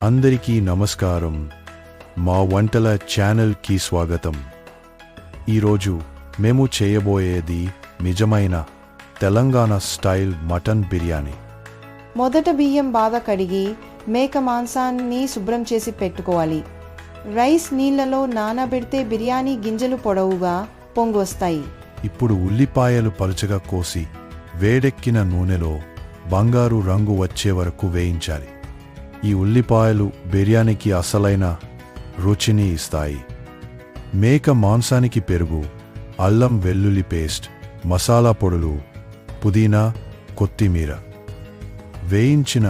అందరికీ నమస్కారం. మా వంటల ఛానల్కి స్వాగతం. ఈరోజు మేము చేయబోయేది నిజమైన తెలంగాణ స్టైల్ మటన్ బిర్యానీ. మొదట బియ్యం బాగా కడిగి మేక మాంసాన్ని శుభ్రం చేసి పెట్టుకోవాలి. రైస్ నీళ్లలో నానబెడితే బిర్యానీ గింజలు పొడవుగా పొంగొస్తాయి. ఇప్పుడు ఉల్లిపాయలు పలుచగా కోసి వేడెక్కిన నూనెలో బంగారు రంగు వచ్చే వరకు వేయించాలి. ఈ ఉల్లిపాయలు బిర్యానీకి అసలైన రుచిని ఇస్తాయి. మేక మాంసానికి పెరుగు, అల్లం వెల్లుల్లి పేస్ట్, మసాలా పొడులు, పుదీనా, కొత్తిమీర, వేయించిన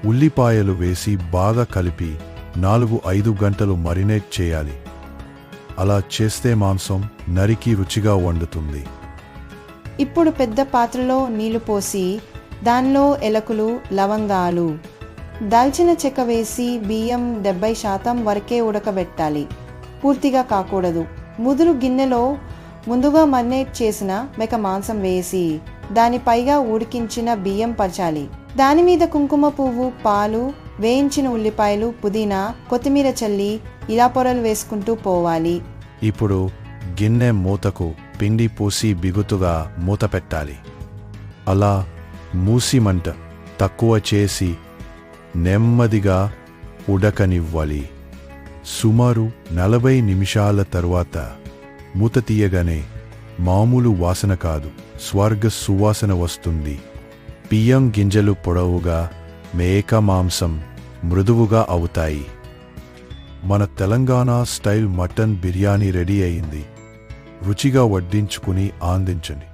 ఉల్లిపాయలు వేసి బాగా కలిపి 4-5 గంటలు మరినేట్ చేయాలి. అలా చేస్తే మాంసం నరికి రుచిగా వండుతుంది. ఇప్పుడు పెద్ద పాత్రలో నీళ్లు పోసి దానిలో ఎలకులు, లవంగాలు, దాల్చిన చెక్క వేసి బియ్యం 70% వరకే ఉడకబెట్టాలి. పూర్తిగా కాకూడదు. ముదురు గిన్నెలో ముందుగా మరినేట్ చేసిన మేక మాంసం వేసి దానిపైగా ఉడికించిన బియ్యం పరచాలి. దానిమీద కుంకుమ పువ్వు, పాలు, వేయించిన ఉల్లిపాయలు, పుదీనా, కొత్తిమీర చల్లి ఇలా పొరలు వేసుకుంటూ పోవాలి. ఇప్పుడు గిన్నె మూతకు పిండి పూసి బిగుతుగా మూత పెట్టాలి. అలా మూసి మంట తక్కువ చేసి నెమ్మదిగా ఉడకనివ్వాలి. సుమారు 40 నిమిషాల తరువాత మూత తీయగానే మామూలు వాసన కాదు, స్వర్గ సువాసన వస్తుంది. బియ్యం గింజలు పొడవుగా, మేక మాంసం మృదువుగా అవుతాయి. మన Telangana style mutton biryani ready అయింది. రుచిగా వడ్డించుకుని ఆనందించండి.